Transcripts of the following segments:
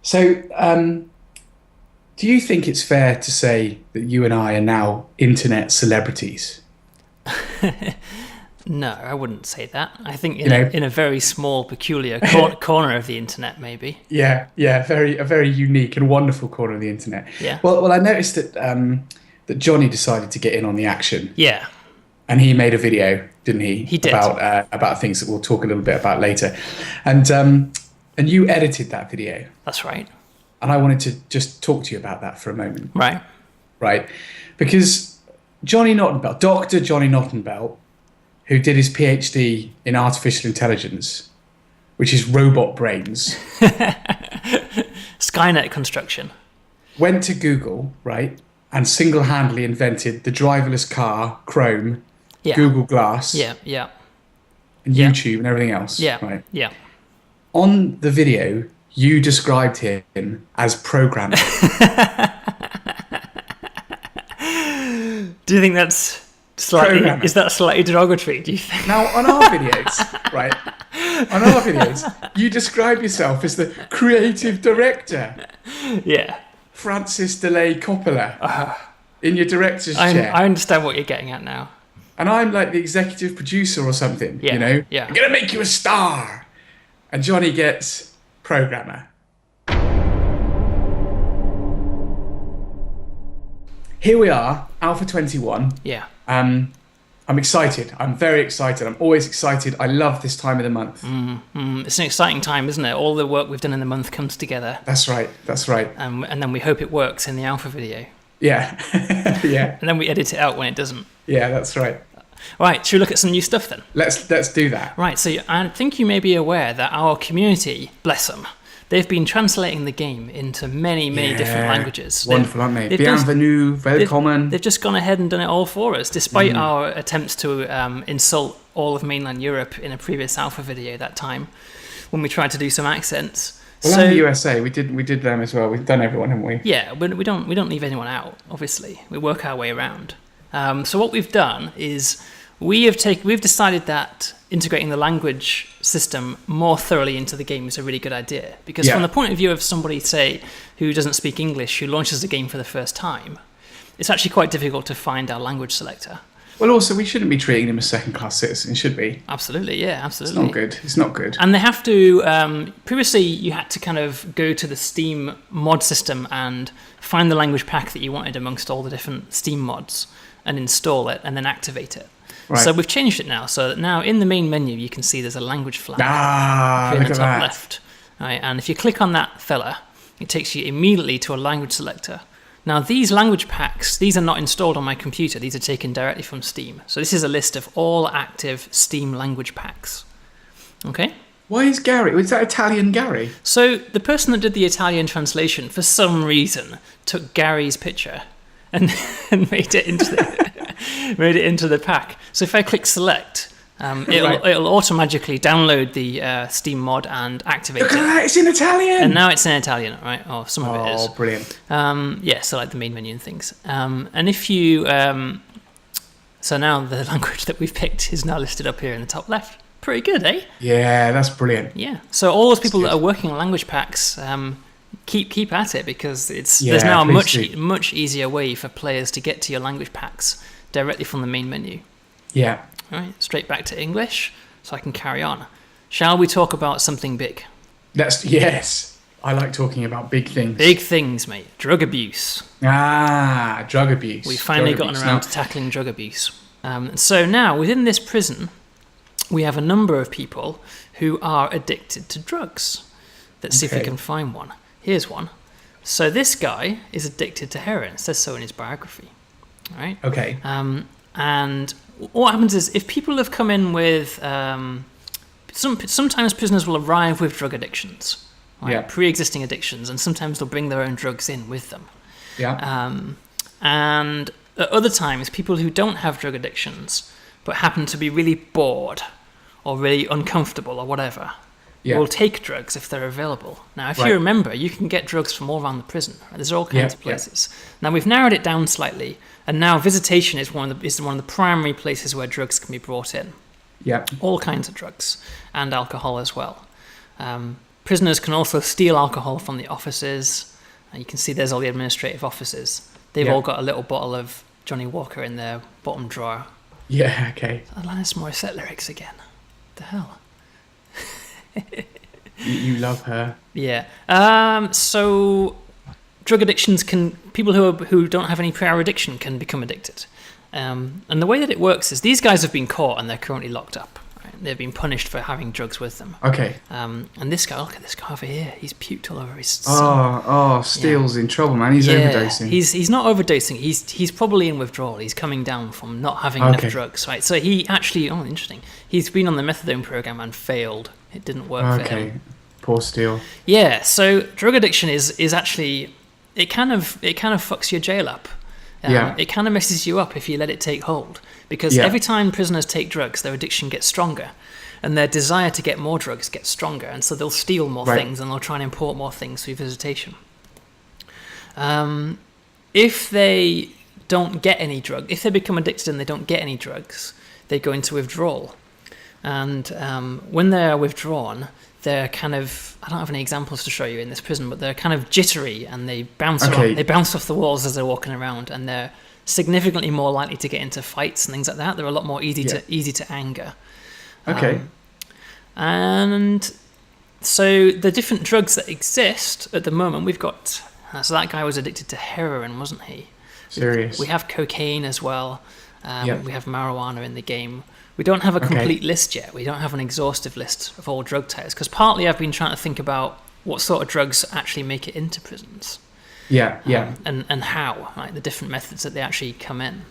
So, do you think it's fair to say that you and I are now internet celebrities? No, I wouldn't say that. I think You know, in a very small, peculiar corner of the internet, maybe. yeah, a very unique and wonderful corner of the internet. Yeah. Well, I noticed that Johnny decided to get in on the action, Yeah, and he made a video, didn't he, he did. About things that we'll talk a little bit about later, and you edited that video, That's right. and I wanted to just talk to you about that for a moment, Right. right? Because Johnny Nottenbelt, Dr. Johnny Nottenbelt, who did his PhD in artificial intelligence, which is robot brains, Skynet construction. went to Google, right, and single-handedly invented the driverless car, Chrome, Yeah. Google Glass, Yeah, yeah, and Yeah. YouTube and everything else. yeah, Right. yeah. On the video, you described him as programmer. Do you think that's slightly? Programmer. Is that slightly derogatory? Do you think? Now, on our videos, right, on our videos, you describe yourself as the creative director, Yeah. Francis DeLay Coppola, in your director's chair. I understand what you're getting at now. And I'm like the executive producer or something, Yeah, you know? yeah. I'm going to make you a star. And Johnny gets programmer. Here we are, Alpha 21. Yeah. I'm excited. I'm very excited. I'm always excited. I love this time of the month. It's an exciting time, isn't it? All the work we've done in the month comes together, That's right. That's right. and then we hope it works in the alpha video, Yeah. Yeah. and then we edit it out when it doesn't. Yeah, that's right. Right, should we look at some new stuff then? Let's do that. Right, so I think you may be aware that our community, bless them, they've been translating the game into many different languages. Wonderful, aren't they? they've just- Bienvenue, welcome. They've just gone ahead and done it all for us, despite our attempts to insult all of mainland Europe in a previous alpha video that time, when we tried to do some accents. Well, and the USA, we did them as well. We've done everyone, haven't we? Yeah, we don't leave anyone out. Obviously, we work our way around. So what we've done is we've decided that integrating the language system more thoroughly into the game is a really good idea, because Yeah. from the point of view of somebody, say, who doesn't speak English, who launches the game for the first time, it's actually quite difficult to find our language selector. Well, also, we shouldn't be treating them as second-class citizens, should we? Absolutely, yeah, It's absolutely. not good. It's not good. And they have to, previously you had to kind of go to the Steam mod system and find the language pack that you wanted amongst all the different Steam mods and install it and then activate it. Right. So we've changed it now. So that now in the main menu you can see there's a language flag in Look the at top that. left. Right, and if you click on that fella, it takes you immediately to a language selector. Now these language packs, these are not installed on my computer, these are taken directly from Steam. So this is a list of all active Steam language packs. Okay? Why is Gary? Was that Italian Gary? So the person that did the Italian translation, for some reason, took Gary's picture and, and made it into the pack. So if I click select, it'll automatically download the Steam mod and activate Look at it. that. It's in Italian. And now it's in Italian, right? Or some of it is. Oh, brilliant. Yeah, so like the main menu and things. And if you... so now the language that we've picked is now listed up here in the top left. Pretty good, eh? Yeah, that's brilliant. Yeah. So all those people good. that are working on language packs, keep at it, because there's Yeah, now a please much easier way for players to get to your language packs directly from the main menu. Yeah. All right, straight back to English, so I can carry on. Shall we talk about something big? Yes. I like talking about big things. Big things, mate. Drug abuse. Drug abuse. We've finally Drug gotten abuse. around Now, to tackling drug abuse. So now, within this prison, we have a number of people who are addicted to drugs. Let's see if we Okay. can find one. Here's one. So this guy is addicted to heroin. It says so in his biography. All right. Okay. And what happens is, if people have come in with... sometimes prisoners will arrive with drug addictions, right? Yeah. Pre-existing addictions, and sometimes they'll bring their own drugs in with them. Yeah. And at other times, people who don't have drug addictions but happen to be really bored or really uncomfortable or whatever Yeah. will take drugs if they're available. Now, if Right. you remember, you can get drugs from all around the prison. Right? There's all kinds Yeah, of places. Now, we've narrowed it down slightly, and now visitation is one of the primary places where drugs can be brought in. Yeah. All kinds of drugs, and alcohol as well. Prisoners can also steal alcohol from the offices. You can see there's all the administrative offices. They've all got a little bottle of Johnny Walker in their bottom drawer. Yeah, okay. Alanis Morissette lyrics again. What the hell? You love her. Yeah. So drug addictions people who don't have any prior addiction can become addicted. And the way that it works is these guys have been caught and they're currently locked up. Right? They've been punished for having drugs with them. Okay. And this guy, look at this guy over here. He's puked all over his Steele's in trouble, man. He's overdosing. He's not overdosing. He's probably in withdrawal. He's coming down from not having enough drugs, right? So he actually, interesting. He's been on the methadone program and failed. It didn't work for him. Poor Steele. Yeah. So drug addiction is actually it kind of fucks your jail up. It kind of messes you up if you let it take hold, because every time prisoners take drugs, their addiction gets stronger, and their desire to get more drugs gets stronger, and so they'll steal more things and they'll try and import more things through visitation. If they don't get any drug, if they become addicted and they don't get any drugs, they go into withdrawal, and when they're withdrawn, they're kind of, I don't have any examples to show you in this prison, but they're kind of jittery and they bounce around, they bounce off the walls as they're walking around, and they're significantly more likely to get into fights and things like that. They're a lot more easy to anger. Okay. And so the different drugs that exist at the moment, we've got, so that guy was addicted to heroin, wasn't he? Serious. We have cocaine as well. We have marijuana in the game. We don't have a complete list yet. We don't have an exhaustive list of all drug types, because partly I've been trying to think about what sort of drugs actually make it into prisons. And how, like the different methods that they actually come in.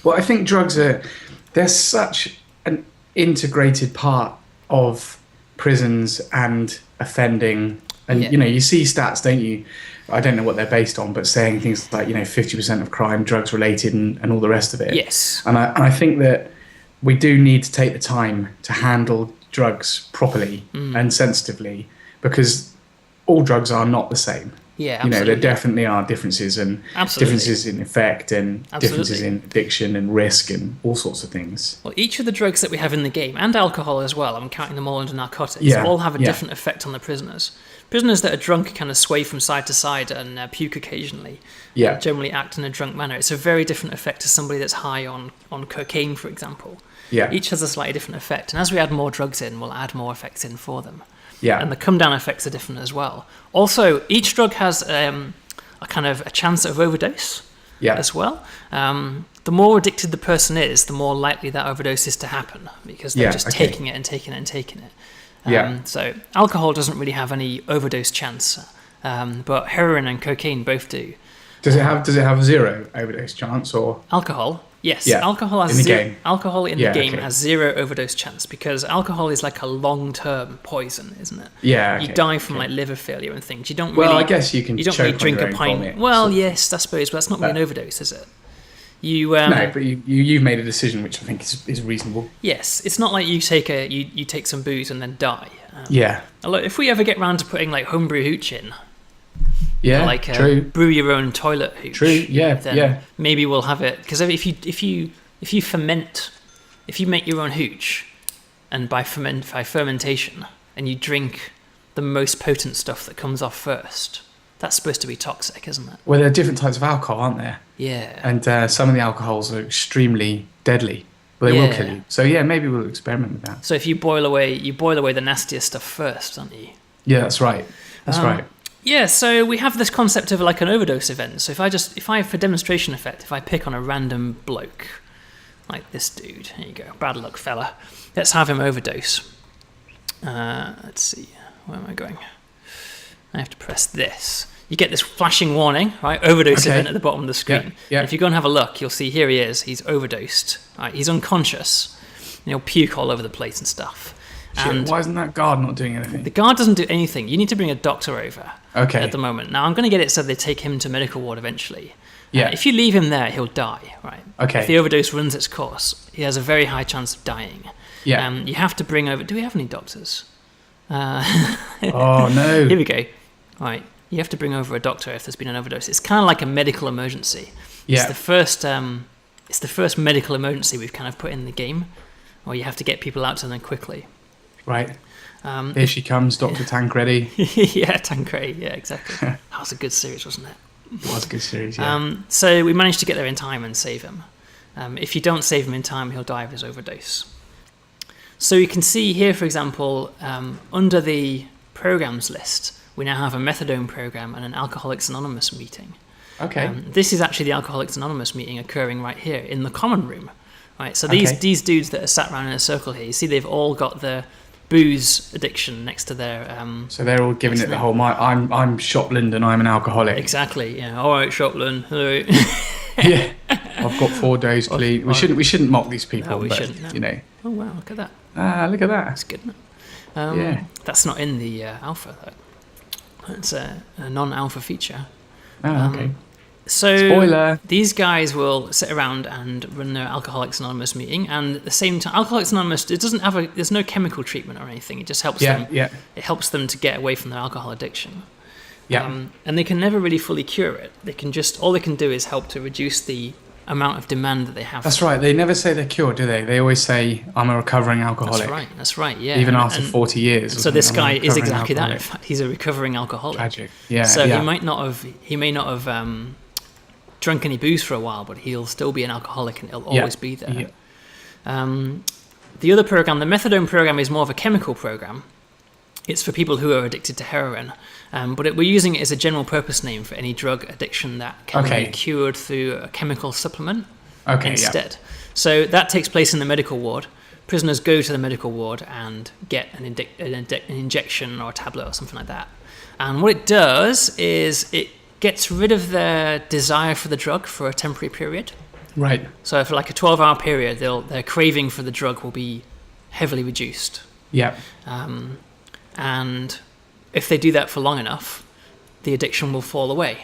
Well, I think drugs they're such an integrated part of prisons and offending. And, you see stats, don't you? I don't know what they're based on, but saying things like, 50% of crime, drugs related and all the rest of it. Yes. And I think that we do need to take the time to handle drugs properly and sensitively, because all drugs are not the same. Yeah, absolutely. There definitely are differences and differences in effect and differences in addiction and risk and all sorts of things. Well, each of the drugs that we have in the game, and alcohol as well, I'm counting them all under narcotics, all have a different effect on the prisoners. Prisoners that are drunk kind of sway from side to side and puke occasionally. Generally act in a drunk manner. It's a very different effect to somebody that's high on cocaine, for example. Each has a slightly different effect. And as we add more drugs in, we'll add more effects in for them. And the come-down effects are different as well. Also, each drug has a kind of a chance of overdose as well. The more addicted the person is, the more likely that overdose is to happen, because they're just taking it and taking it and taking it. So alcohol doesn't really have any overdose chance, but heroin and cocaine both do. Does it have zero overdose chance, or alcohol? Yes, alcohol has alcohol in the game has zero overdose chance, because alcohol is like a long-term poison, isn't it? You die from like liver failure and things. You don't really. Well, I guess you can. You don't really drink a pint. Well, yes, I suppose, but that's not really an overdose, is it? No, but you've made a decision which I think is reasonable. Yes, it's not like you take some booze and then die. Look, if we ever get round to putting like homebrew hooch in. True. Brew your own toilet hooch. True. Then maybe we'll have it, because if you ferment, if you make your own hooch, and by fermentation, and you drink the most potent stuff that comes off first, that's supposed to be toxic, isn't it? Well, there are different types of alcohol, aren't there? Yeah. And some of the alcohols are extremely deadly. But they will kill you. So maybe we'll experiment with that. So if you boil away the nastiest stuff first, don't you? Yeah, that's right. That's right. Yeah, so we have this concept of like an overdose event. So if I for demonstration effect, if I pick on a random bloke, like this dude, here you go, bad luck fella, let's have him overdose. Let's see, where am I going? I have to press this. You get this flashing warning, right? Overdose event at the bottom of the screen. Yeah. If you go and have a look, you'll see here he is. He's overdosed. Right? He's unconscious. And he'll puke all over the place and stuff. And why isn't that guard not doing anything? The guard doesn't do anything. You need to bring a doctor over at the moment. Now, I'm going to get it so they take him to medical ward eventually. Yeah. If you leave him there, he'll die, right? Okay. If the overdose runs its course, he has a very high chance of dying. Yeah. You have to bring over... Do we have any doctors? Oh, no. Here we go. Right. You have to bring over a doctor if there's been an overdose. It's kind of like a medical emergency. Yeah. It's the first medical emergency we've kind of put in the game, where you have to get people out to them quickly. Right. Here she comes, Dr. Tancredi. Yeah, Tancredi. Yeah, exactly. That was a good series, wasn't it? It was a good series, yeah. So we managed to get there in time and save him. If you don't save him in time, he'll die of his overdose. So you can see here, for example, under the programs list, we now have a methadone program and an Alcoholics Anonymous meeting. Okay. This is actually the Alcoholics Anonymous meeting occurring right here in the common room. Right. So these dudes that are sat around in a circle here, you see they've all got the booze addiction next to their. So they're all giving it the whole. I'm Shopland and I'm an alcoholic. Exactly. Yeah. All right, Shopland. Hello. Yeah. I've got 4 days clean. We shouldn't mock these people. No, we but, shouldn't. No. You know. Oh wow! Look at that. Look at that. That's good. Isn't it? Yeah. That's not in the alpha though. It's a non-alpha feature. Oh, okay. So Spoiler. These guys will sit around and run their Alcoholics Anonymous meeting, and at the same time, Alcoholics Anonymous there's no chemical treatment or anything. It just helps them. Yeah. It helps them to get away from their alcohol addiction. Yeah. And they can never really fully cure it. All they can do is help to reduce the amount of demand that they have. That's right. They never say they're cured, do they? They always say, I'm a recovering alcoholic. That's right, yeah. Even after 40 years. So this guy is exactly that. In fact, he's a recovering alcoholic. Tragic. Yeah. So he may not have drunk any booze for a while, but he'll still be an alcoholic and he'll always be there. Yeah. The other program, the methadone program, is more of a chemical program. It's for people who are addicted to heroin, but we're using it as a general purpose name for any drug addiction that can be cured through a chemical supplement instead. So that takes place in the medical ward. Prisoners go to the medical ward and get an injection or a tablet or something like that. And what it does is it gets rid of their desire for the drug for a temporary period. Right. So for like a 12-hour period, their craving for the drug will be heavily reduced. Yeah. And if they do that for long enough, the addiction will fall away.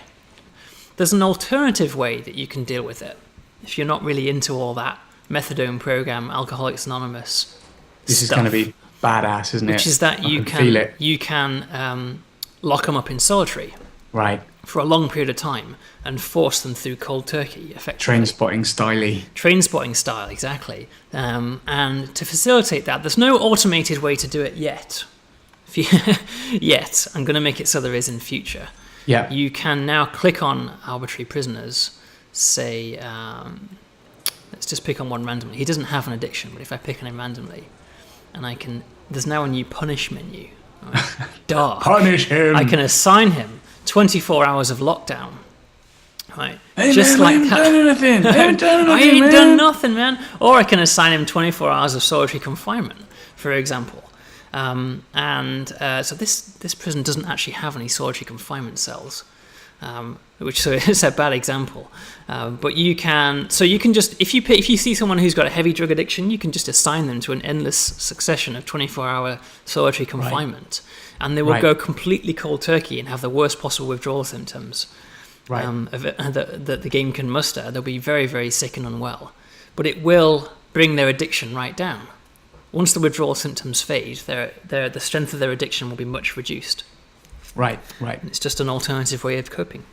There's an alternative way that you can deal with it. If you're not really into all that methadone program, Alcoholics Anonymous This stuff, is going to be badass, isn't it? Which is that you can lock them up in solitary. Right. For a long period of time and force them through cold turkey, effectively. Train spotting style, exactly. And to facilitate that, there's no automated way to do it yet. Yet. I'm going to make it so there is in future. Yeah. You can now click on arbitrary prisoners, say, let's just pick on one randomly. He doesn't have an addiction, but if I pick on him randomly, and there's now a new punish menu. Dark. Punish him. I can assign him 24 hours of lockdown. Right. Hey, just man, like that. I ain't done nothing, man. Or I can assign him 24 hours of solitary confinement, for example. So this prison doesn't actually have any solitary confinement cells, so it's a bad example. But you can just, if you see someone who's got a heavy drug addiction, you can just assign them to an endless succession of 24-hour solitary confinement, and they will go completely cold turkey and have the worst possible withdrawal symptoms that the game can muster. They'll be very, very sick and unwell, but it will bring their addiction right down. Once the withdrawal symptoms fade, the strength of their addiction will be much reduced. Right. It's just an alternative way of coping.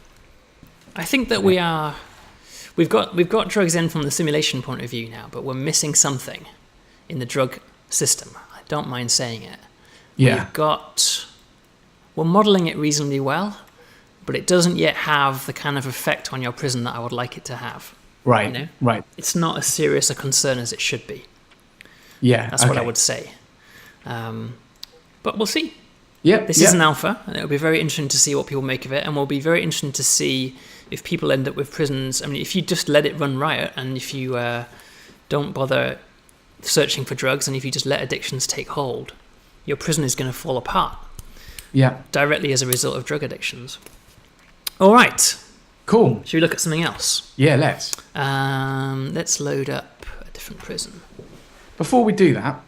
I think that we've got drugs in from the simulation point of view now, but we're missing something in the drug system. I don't mind saying it. Yeah. We're modelling it reasonably well, but it doesn't yet have the kind of effect on your prison that I would like it to have. Right. You know? Right. It's not as serious a concern as it should be. Yeah. That's what I would say. But we'll see. Yeah. This is an alpha, and it'll be very interesting to see what people make of it, and we'll be very interesting to see if people end up with prisons. I mean, if you just let it run riot, and if you don't bother searching for drugs, and if you just let addictions take hold, your prison is going to fall apart. Yeah. Directly as a result of drug addictions. All right. Cool. Should we look at something else? Yeah, let's. Let's load up a different prison. Before we do that,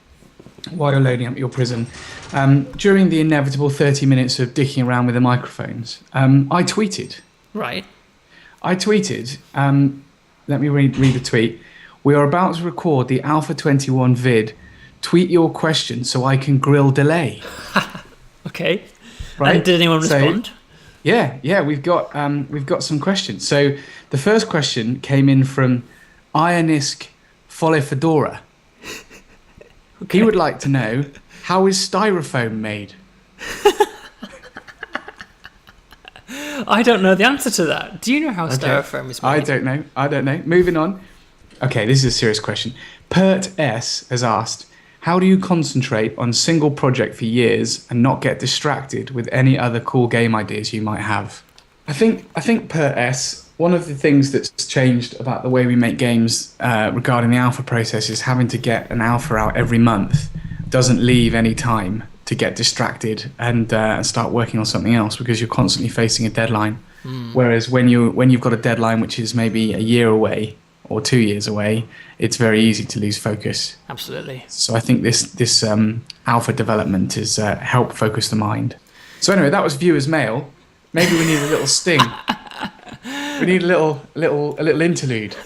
while you're loading up your prison, during the inevitable 30 minutes of dicking around with the microphones, I tweeted. Right. Let me read the tweet. We are about to record the Alpha 21 vid. Tweet your question so I can grill delay. Okay. Right. And did anyone respond? Yeah, we've got some questions. So the first question came in from Ionisk Folefedora. Okay. He would like to know, How is styrofoam made? I don't know the answer to that. Do you know how styrofoam is made? I don't know. Moving on. Okay, this is a serious question. Pert S has asked, how do you concentrate on a single project for years and not get distracted with any other cool game ideas you might have? I think Pert S, one of the things that's changed about the way we make games regarding the alpha process is having to get an alpha out every month doesn't leave any time to get distracted and start working on something else, because you're constantly facing a deadline. Whereas when you've got a deadline which is maybe a year away or 2 years away, it's very easy to lose focus. Absolutely. So I think this alpha development is help focus the mind. So anyway, that was viewers' mail. Maybe we need a little sting. We need a little interlude.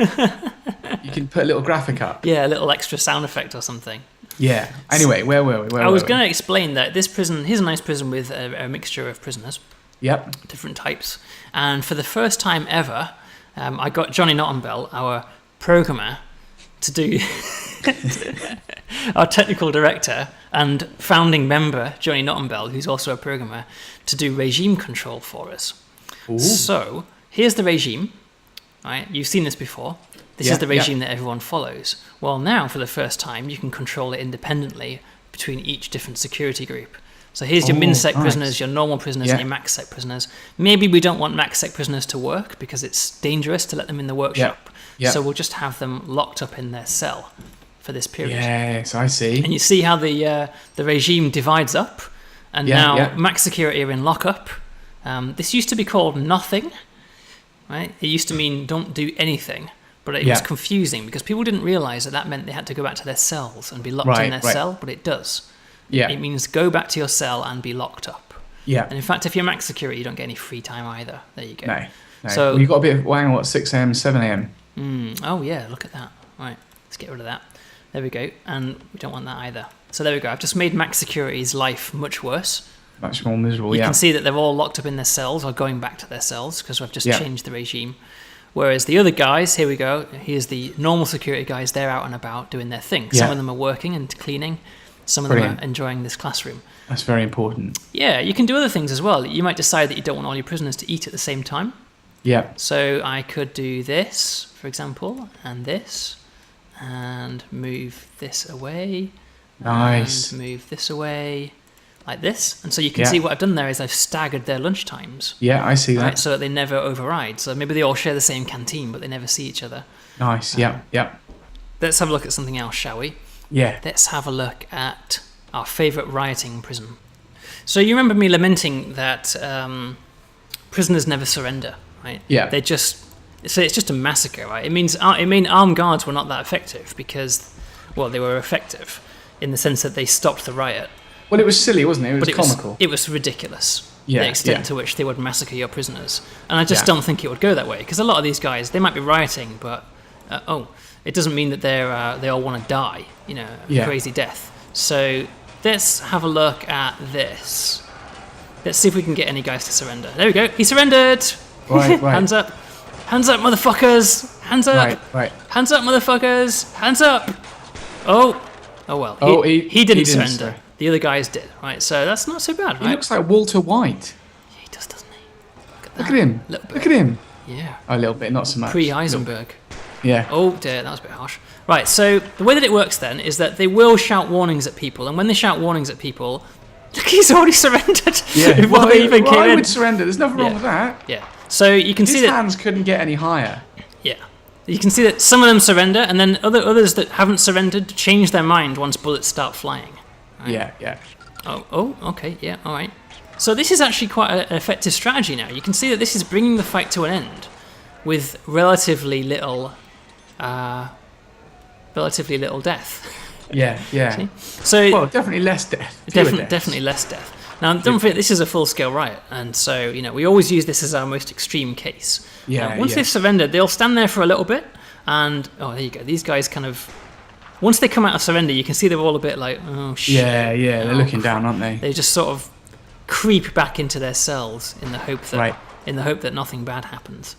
You can put a little graphic up. Yeah, a little extra sound effect or something. Yeah. Anyway, where were we? I was going to explain that this prison, here's a nice prison with a mixture of prisoners. Yep. Different types. And for the first time ever, I got Johnny Nottenbell, our programmer, to do our technical director and founding member, Johnny Nottenbell, who's also a programmer, to do regime control for us. Ooh. So here's the regime. Right, you've seen this before. This is the regime that everyone follows. Well, now for the first time, you can control it independently between each different security group. So here's your min-sec prisoners, your normal prisoners, and your max-sec prisoners. Maybe we don't want max-sec prisoners to work because it's dangerous to let them in the workshop. So we'll just have them locked up in their cell for this period. Yes, I see. And you see how the regime divides up. And now max security are in lockup. This used to be called nothing. Right? It used to mean don't do anything. But it was confusing because people didn't realise that meant they had to go back to their cells and be locked in their cell, but it does. Yeah. It means go back to your cell and be locked up. Yeah. And in fact, if you're max security, you don't get any free time either. There you go. No. So you've got a bit of, hang on, what, 6 a.m., 7 a.m.? Oh, yeah, look at that. Right, let's get rid of that. There we go. And we don't want that either. So there we go. I've just made max security's life much worse. Much more miserable, You can see that they're all locked up in their cells or going back to their cells because I've just changed the regime. Whereas the other guys, here we go, here's the normal security guys, they're out and about doing their thing. Some of them are working and cleaning, some of them are enjoying this classroom. That's very important. Yeah, you can do other things as well. You might decide that you don't want all your prisoners to eat at the same time. Yeah. So I could do this, for example, and move this away. Nice. And move this away. Like this, and so you can see what I've done there is I've staggered their lunch times. Yeah, I see that. Right, so that they never override. So maybe they all share the same canteen, but they never see each other. Nice, yeah. Let's have a look at something else, shall we? Yeah. Let's have a look at our favourite rioting prison. So you remember me lamenting that prisoners never surrender, right? Yeah. So it's just a massacre, right? It means armed guards were not that effective because, well, they were effective in the sense that they stopped the riot. Well, it was silly, wasn't it? It was comical. It was ridiculous, the extent to which they would massacre your prisoners. And I just don't think it would go that way, because a lot of these guys, they might be rioting, but, it doesn't mean that they all want to die, a crazy death. So let's have a look at this. Let's see if we can get any guys to surrender. There we go. He surrendered! Right. Hands up. Hands up, motherfuckers! Hands up! Right. Hands up, motherfuckers! Hands up! Oh well. He didn't surrender. The other guys did, right? So that's not so bad, right? He looks like Walter White. Yeah, he does, doesn't he? Look at him. Look at him. Yeah. A little bit, not so much. Pre-Heisenberg. Yeah. Oh dear, that was a bit harsh. Right, so the way that it works then is that they will shout warnings at people, and when they shout warnings at people, look, he's already surrendered. Yeah. I would surrender. There's nothing wrong with that. Yeah. So you can see that his hands couldn't get any higher. Yeah. You can see that some of them surrender, and then others that haven't surrendered change their mind once bullets start flying. Right. Yeah. Oh, okay, yeah, all right. So this is actually quite an effective strategy now. You can see that this is bringing the fight to an end with relatively little death. Yeah. See? So definitely less death. Definitely less death. Now, don't forget, this is a full-scale riot, and so we always use this as our most extreme case. Once they've surrendered, they'll stand there for a little bit, and there you go. These guys kind of. Once they come out of surrender, you can see they're all a bit like, oh shit. Yeah, they're looking down, aren't they? They just sort of creep back into their cells in the hope that nothing bad happens.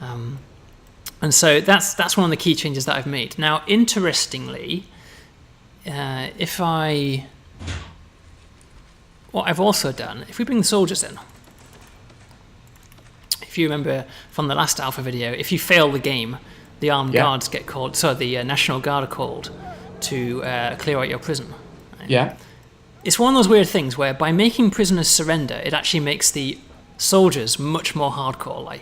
And so that's one of the key changes that I've made. Now, interestingly, if I what I've also done, if we bring the soldiers in, if you remember from the last alpha video, if you fail the game, the armed guards get called, so the National Guard are called to clear out your prison. Right? Yeah. It's one of those weird things where by making prisoners surrender, it actually makes the soldiers much more hardcore,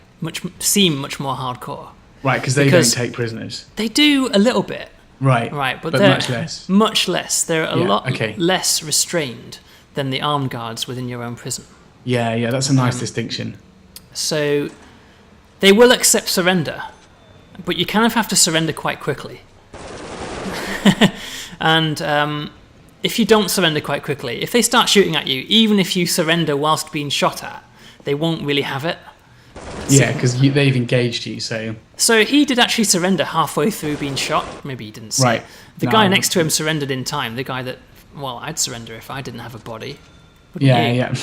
seem much more hardcore. Right, because they don't take prisoners. They do a little bit. Right, but they're much less. Much less. They're a lot less restrained than the armed guards within your own prison. Yeah, that's a nice distinction. So they will accept surrender, but you kind of have to surrender quite quickly. And if you don't surrender quite quickly, if they start shooting at you, even if you surrender whilst being shot at, they won't really have it. Yeah, because they've engaged you, so... So he did actually surrender halfway through being shot. Maybe he didn't see it. The guy next to him surrendered in time. The guy that... Well, I'd surrender if I didn't have a body. Yeah.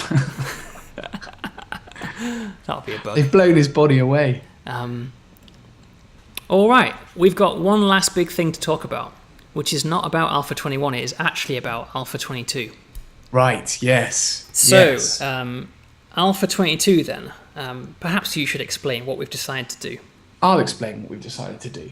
That'll be a bug. They've blown his body away. All right. We've got one last big thing to talk about, which is not about Alpha 21. It is actually about Alpha 22. Right, yes. So, Alpha 22 then. Perhaps you should explain what we've decided to do. I'll explain what we've decided to do.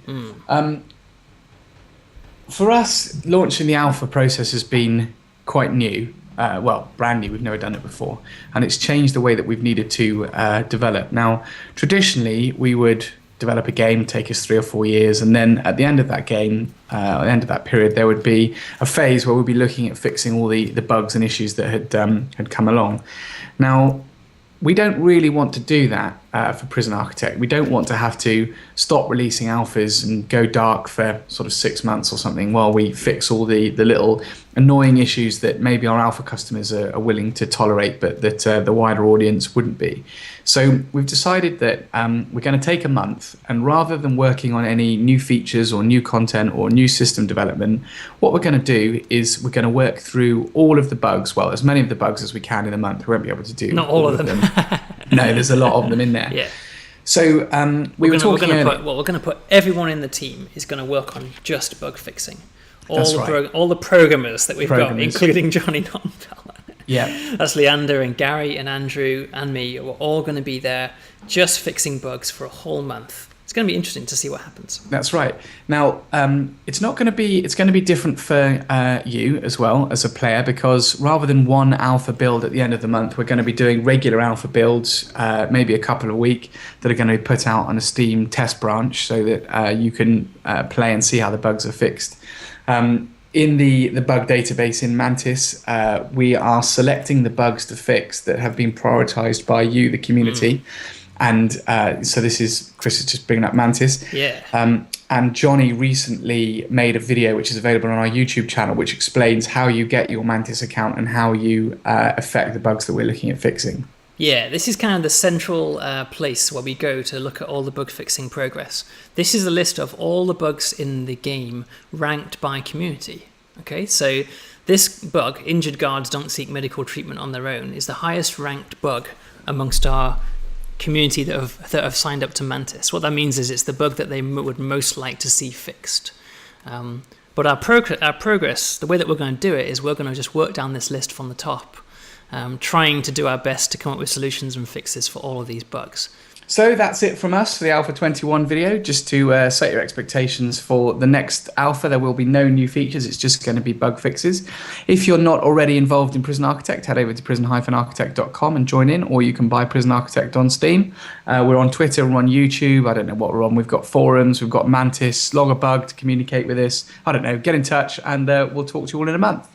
For us, launching the alpha process has been quite new. Brand new. We've never done it before. And it's changed the way that we've needed to develop. Now, traditionally, we would develop a game, take us 3 or 4 years, and then at the end of that game, at the end of that period, there would be a phase where we'd be looking at fixing all the bugs and issues that had come along. Now, we don't really want to do that for Prison Architect. We don't want to have to stop releasing alphas and go dark for sort of 6 months or something while we fix all the little annoying issues that maybe our alpha customers are willing to tolerate, but that the wider audience wouldn't be. So we've decided that we're going to take a month, and rather than working on any new features or new content or new system development, what we're going to do is we're going to work through all of the bugs, well, as many of the bugs as we can in a month. We won't be able to do not all of them. No, there's a lot of them in there. Yeah. So we're going to put everyone in the team is going to work on just bug fixing. All the programmers that we've got, including Johnny Nonbell. Yeah. That's Leander and Gary and Andrew and me. We're all going to be there just fixing bugs for a whole month. It's going to be interesting to see what happens. That's right. Now, it's going to be different for you as well as a player, because rather than one alpha build at the end of the month, we're going to be doing regular alpha builds, maybe a couple a week, that are going to be put out on a Steam test branch so that you can play and see how the bugs are fixed. In the bug database in Mantis, we are selecting the bugs to fix that have been prioritized by you, the community. And so Chris is just bringing up Mantis. Yeah. And Johnny recently made a video which is available on our YouTube channel, which explains how you get your Mantis account and how you affect the bugs that we're looking at fixing. Yeah, this is kind of the central place where we go to look at all the bug fixing progress. This is a list of all the bugs in the game ranked by community. Okay, so this bug, injured guards don't seek medical treatment on their own, is the highest ranked bug amongst our community that have signed up to Mantis. What that means is it's the bug that they would most like to see fixed. But our progress, the way that we're going to do it is we're going to just work down this list from the top, trying to do our best to come up with solutions and fixes for all of these bugs. So that's it from us for the Alpha 21 video. Just to set your expectations for the next Alpha, there will be no new features. It's just going to be bug fixes. If you're not already involved in Prison Architect, head over to prison-architect.com and join in, or you can buy Prison Architect on Steam. We're on Twitter, we're on YouTube. I don't know what we're on. We've got forums, we've got Mantis, log a bug to communicate with us. I don't know. Get in touch, and we'll talk to you all in a month.